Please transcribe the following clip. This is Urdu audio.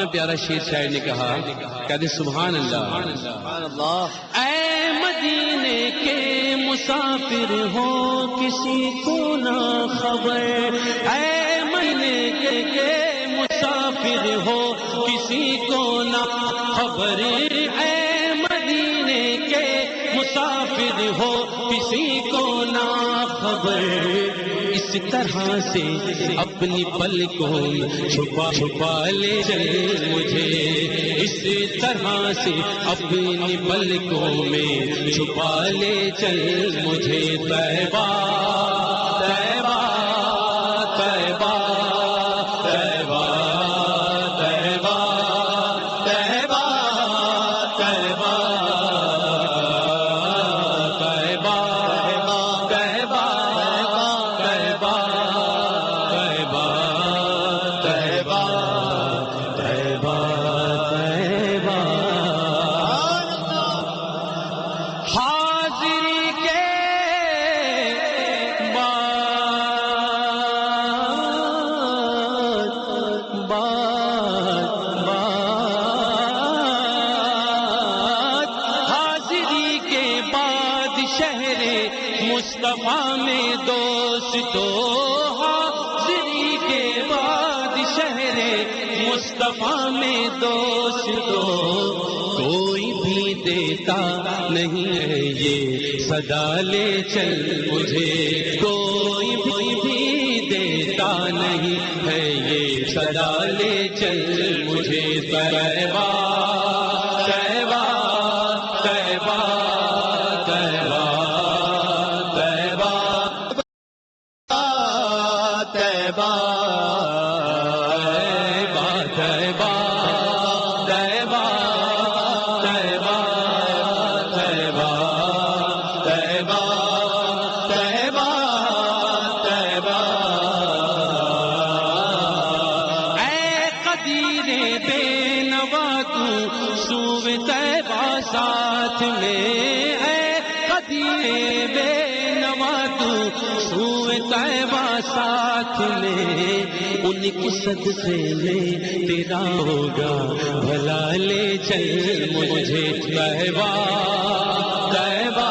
کتنا پیارا شعر شاعر نے کہا، کہتے سبحان اللہ، اے مدینے کے مسافر ہو کسی کو نہ خبر، اے مدینے کے مسافر ہو کسی کو نہ خبر، اے مدینے کے مسافر ہو کسی کو نہ خبر، اس طرح سے اپنی پلکوں چھپا چھپا لے چل مجھے، اس طرح سے اپنی پلکوں میں چھپا لے چل مجھے، طیبہ طیبہ طیبہ طیبہ طیبہ طیبہ طیبہ مصطفیٰ میں دوستو، حاضری کے بعد شہر مصطفیٰ میں دوستو، کوئی بھی دیتا نہیں ہے یہ صدا لے چل مجھے، کوئی بھی دیتا نہیں ہے یہ صدا لے چل مجھے، طیبہ طیبہ طیبہ ساتھ میں، اے قدیر بے نوا تو سوئے طیبہ ساتھ میں، ان کی صدقے میں تیرا ہوگا بھلا لے چل مجھے، طیبہ طیبہ